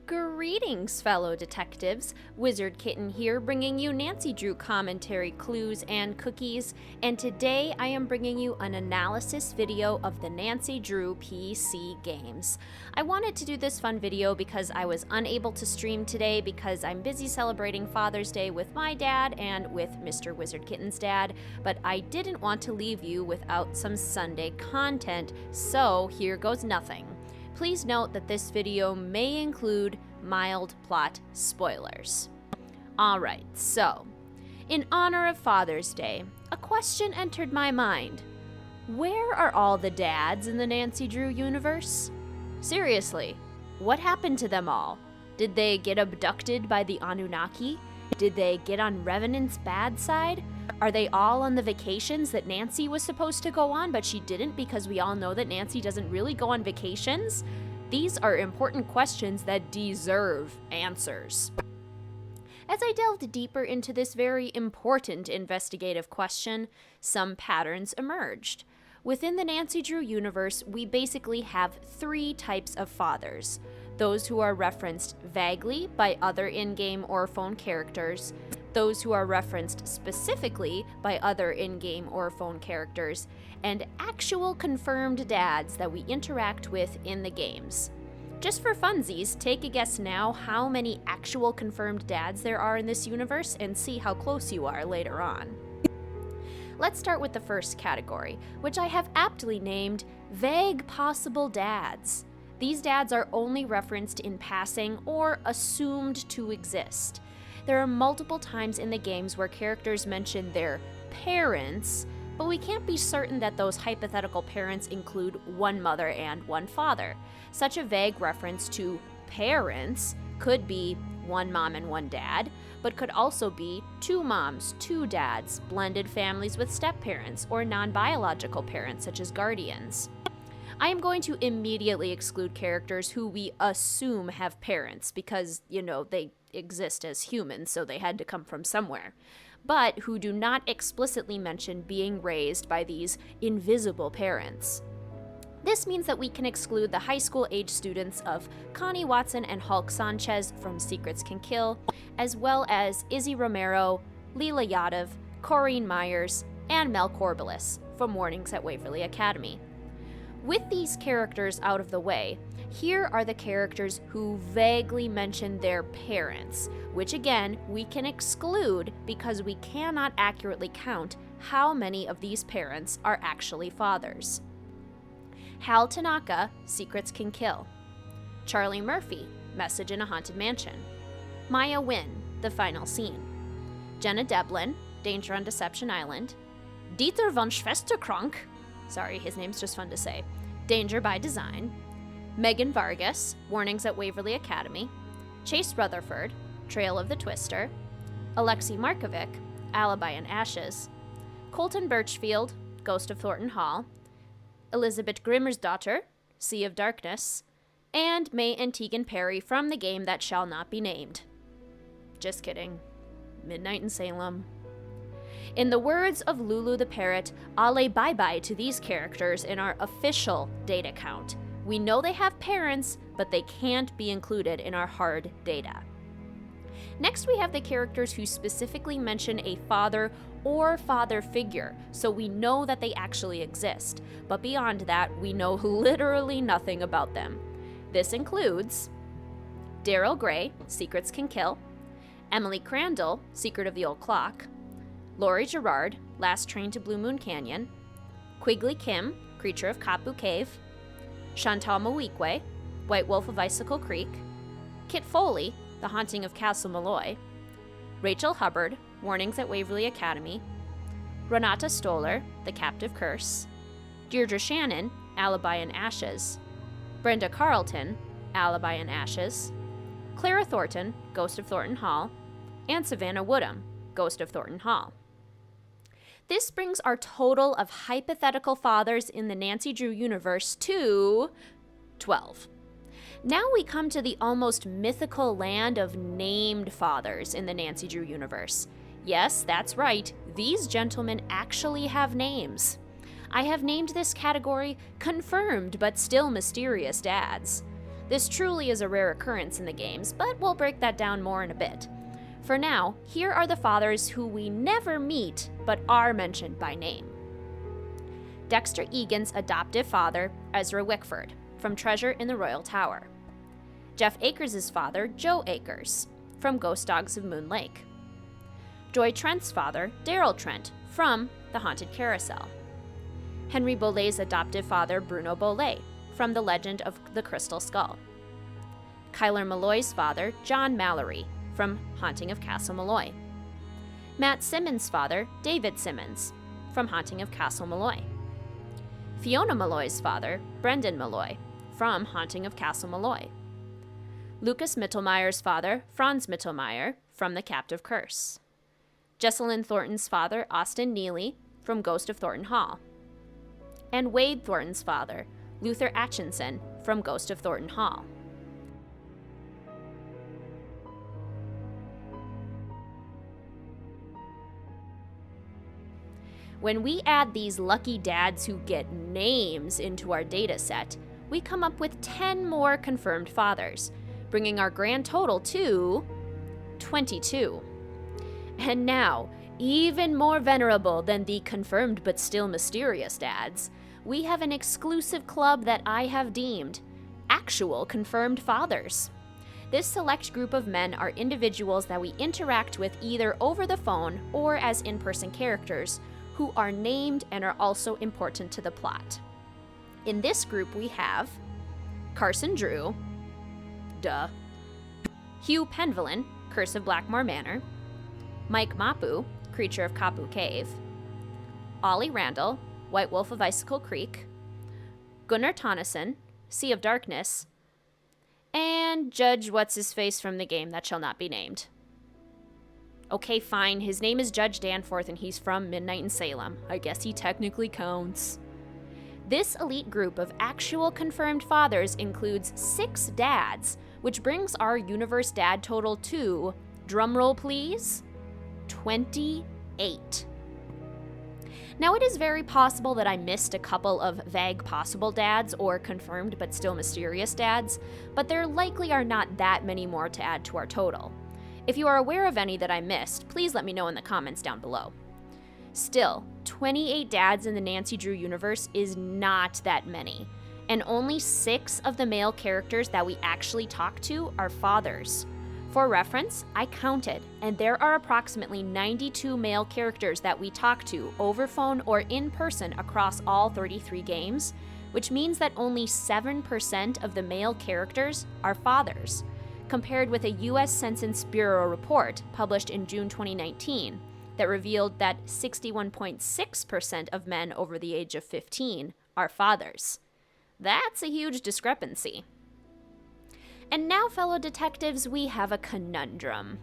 Greetings, fellow detectives. Wizard Kitten here, bringing you Nancy Drew commentary, clues, and cookies. And today I am bringing you an analysis video of the Nancy Drew PC games. I wanted to do this fun video because I was unable to stream today because I'm busy celebrating Father's Day with my dad and with Mr. Wizard Kitten's dad, but I didn't want to leave you without some Sunday content, so here goes nothing. Please note that this video may include mild plot spoilers. Alright, so, in honor of Father's Day, a question entered my mind. Where are all the dads in the Nancy Drew universe? Seriously, what happened to them all? Did they get abducted by the Anunnaki? Did they get on Revenant's bad side? Are they all on the vacations that Nancy was supposed to go on, but she didn't because we all know that Nancy doesn't really go on vacations? These are important questions that deserve answers. As I delved deeper into this very important investigative question, some patterns emerged. Within the Nancy Drew universe, we basically have three types of fathers. Those who are referenced vaguely by other in-game or phone characters, those who are referenced specifically by other in-game or phone characters, and actual confirmed dads that we interact with in the games. Just for funsies, take a guess now how many actual confirmed dads there are in this universe and see how close you are later on. Let's start with the first category, which I have aptly named Vague Possible Dads. These dads are only referenced in passing or assumed to exist. There are multiple times in the games where characters mention their parents, but we can't be certain that those hypothetical parents include one mother and one father. Such a vague reference to parents could be one mom and one dad, but could also be two moms, two dads, blended families with step-parents, or non-biological parents such as guardians. I am going to immediately exclude characters who we assume have parents because, they exist as humans, so they had to come from somewhere, but who do not explicitly mention being raised by these invisible parents. This means that we can exclude the high school age students of Connie Watson and Hulk Sanchez from Secrets Can Kill, as well as Izzy Romero, Leela Yadav, Corrine Myers, and Mel Corbelis from Warnings at Waverly Academy. With these characters out of the way, here are the characters who vaguely mention their parents, which again, we can exclude because we cannot accurately count how many of these parents are actually fathers. Hal Tanaka, Secrets Can Kill. Charlie Murphy, Message in a Haunted Mansion. Maya Wynn, The Final Scene. Jenna Devlin, Danger on Deception Island. Dieter von Schwesterkrank, sorry, his name's just fun to say, Danger by Design. Megan Vargas, Warnings at Waverly Academy. Chase Rutherford, Trail of the Twister. Alexei Markovic, Alibi in Ashes. Colton Birchfield, Ghost of Thornton Hall. Elizabeth Grimmersdottir, Sea of Darkness. And May and Tegan Perry from the game that shall not be named. Just kidding. Midnight in Salem. In the words of Lulu the Parrot, ale bye-bye to these characters in our official data count. We know they have parents, but they can't be included in our hard data. Next, we have the characters who specifically mention a father or father figure, so we know that they actually exist. But beyond that, we know literally nothing about them. This includes Daryl Gray, Secrets Can Kill. Emily Crandall, Secret of the Old Clock. Laurie Gerard, Last Train to Blue Moon Canyon. Quigley Kim, Creature of Kapu Cave. Chantal Moikwe, White Wolf of Icicle Creek. Kit Foley, The Haunting of Castle Malloy. Rachel Hubbard, Warnings at Waverly Academy. Renata Stoller, The Captive Curse. Deirdre Shannon, Alibi in Ashes. Brenda Carlton, Alibi in Ashes. Clara Thornton, Ghost of Thornton Hall. And Savannah Woodham, Ghost of Thornton Hall. This brings our total of hypothetical fathers in the Nancy Drew universe to 12. Now we come to the almost mythical land of named fathers in the Nancy Drew universe. Yes, that's right, these gentlemen actually have names. I have named this category Confirmed but Still Mysterious Dads. This truly is a rare occurrence in the games, but we'll break that down more in a bit. For now, here are the fathers who we never meet but are mentioned by name. Dexter Egan's adoptive father, Ezra Wickford, from Treasure in the Royal Tower. Jeff Akers' father, Joe Akers, from Ghost Dogs of Moon Lake. Joy Trent's father, Daryl Trent, from The Haunted Carousel. Henry Bollet's adoptive father, Bruno Bollet, from The Legend of the Crystal Skull. Kyler Malloy's father, John Mallory, from Haunting of Castle Malloy. Matt Simmons' father, David Simmons, from Haunting of Castle Malloy. Fiona Malloy's father, Brendan Malloy, from Haunting of Castle Malloy. Lucas Mittelmeyer's father, Franz Mittelmeyer, from The Captive Curse. Jessalyn Thornton's father, Austin Neely, from Ghost of Thornton Hall. And Wade Thornton's father, Luther Atchinson, from Ghost of Thornton Hall. When we add these lucky dads who get names into our data set, we come up with 10 more confirmed fathers, bringing our grand total to 22. And now, even more venerable than the confirmed but still mysterious dads, we have an exclusive club that I have deemed Actual Confirmed Fathers. This select group of men are individuals that we interact with either over the phone or as in-person characters, who are named and are also important to the plot. In this group we have Carson Drew, duh, Hugh Penvillin, Curse of Blackmore Manor, Mike Mapu, Creature of Kapu Cave, Ollie Randall, White Wolf of Icicle Creek, Gunnar Tonneson, Sea of Darkness, and Judge What's-His-Face from the game that shall not be named. Okay, fine, his name is Judge Danforth and he's from Midnight in Salem. I guess he technically counts. This elite group of actual confirmed fathers includes 6 dads, which brings our universe dad total to, drumroll please, 28. Now, it is very possible that I missed a couple of vague possible dads or confirmed but still mysterious dads, but there likely are not that many more to add to our total. If you are aware of any that I missed, please let me know in the comments down below. Still, 28 dads in the Nancy Drew universe is not that many, and only 6 of the male characters that we actually talk to are fathers. For reference, I counted, and there are approximately 92 male characters that we talk to over phone or in person across all 33 games, which means that only 7% of the male characters are fathers, compared with a U.S. Census Bureau report published in June 2019 that revealed that 61.6% of men over the age of 15 are fathers. That's a huge discrepancy. And now, fellow detectives, we have a conundrum.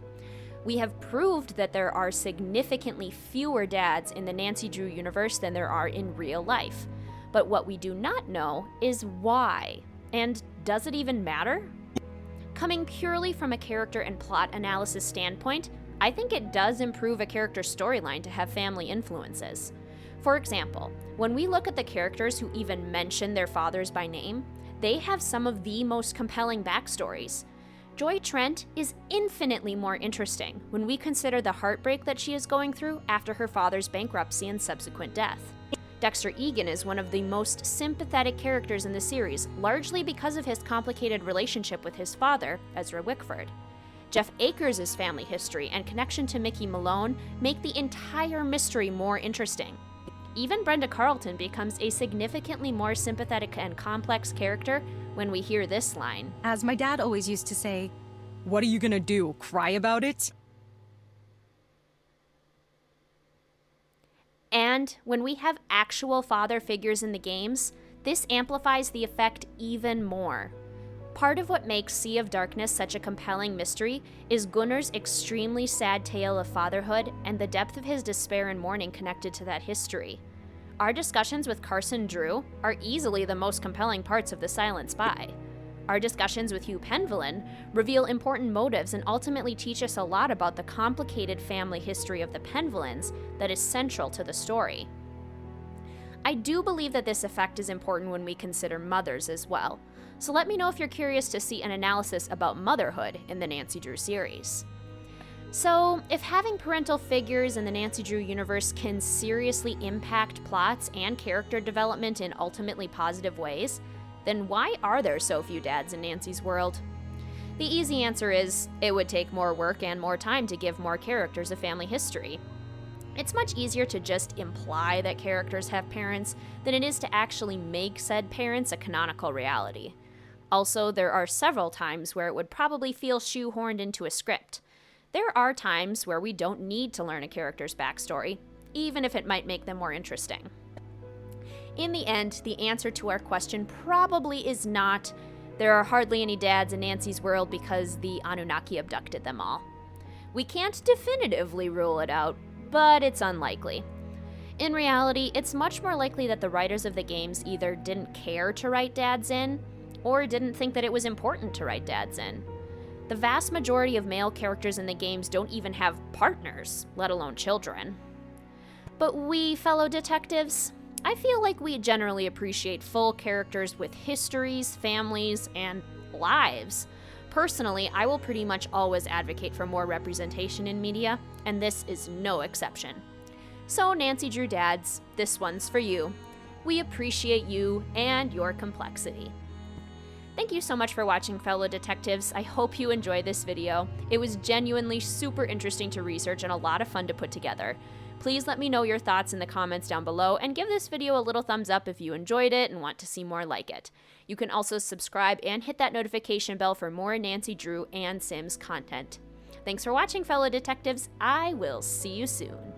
We have proved that there are significantly fewer dads in the Nancy Drew universe than there are in real life. But what we do not know is why. And does it even matter? Coming purely from a character and plot analysis standpoint, I think it does improve a character's storyline to have family influences. For example, when we look at the characters who even mention their fathers by name, they have some of the most compelling backstories. Joy Trent is infinitely more interesting when we consider the heartbreak that she is going through after her father's bankruptcy and subsequent death. Dexter Egan is one of the most sympathetic characters in the series, largely because of his complicated relationship with his father, Ezra Wickford. Jeff Akers' family history and connection to Mickey Malone make the entire mystery more interesting. Even Brenda Carlton becomes a significantly more sympathetic and complex character when we hear this line. As my dad always used to say, "What are you gonna do, cry about it?" And when we have actual father figures in the games, this amplifies the effect even more. Part of what makes Sea of Darkness such a compelling mystery is Gunnar's extremely sad tale of fatherhood and the depth of his despair and mourning connected to that history. Our discussions with Carson Drew are easily the most compelling parts of The Silent Spy. Our discussions with Hugh Penvillin reveal important motives and ultimately teach us a lot about the complicated family history of the Penvillins that is central to the story. I do believe that this effect is important when we consider mothers as well. So let me know if you're curious to see an analysis about motherhood in the Nancy Drew series. So, if having parental figures in the Nancy Drew universe can seriously impact plots and character development in ultimately positive ways, then why are there so few dads in Nancy's world? The easy answer is, it would take more work and more time to give more characters a family history. It's much easier to just imply that characters have parents than it is to actually make said parents a canonical reality. Also, there are several times where it would probably feel shoehorned into a script. There are times where we don't need to learn a character's backstory, even if it might make them more interesting. In the end, the answer to our question probably is not, there are hardly any dads in Nancy's world because the Anunnaki abducted them all. We can't definitively rule it out, but it's unlikely. In reality, it's much more likely that the writers of the games either didn't care to write dads in, or didn't think that it was important to write dads in. The vast majority of male characters in the games don't even have partners, let alone children. But we, fellow detectives, I feel like we generally appreciate full characters with histories, families, and lives. Personally, I will pretty much always advocate for more representation in media, and this is no exception. So, Nancy Drew dads, this one's for you. We appreciate you and your complexity. Thank you so much for watching, fellow detectives. I hope you enjoyed this video. It was genuinely super interesting to research and a lot of fun to put together. Please let me know your thoughts in the comments down below and give this video a little thumbs up if you enjoyed it and want to see more like it. You can also subscribe and hit that notification bell for more Nancy Drew and Sims content. Thanks for watching, fellow detectives. I will see you soon.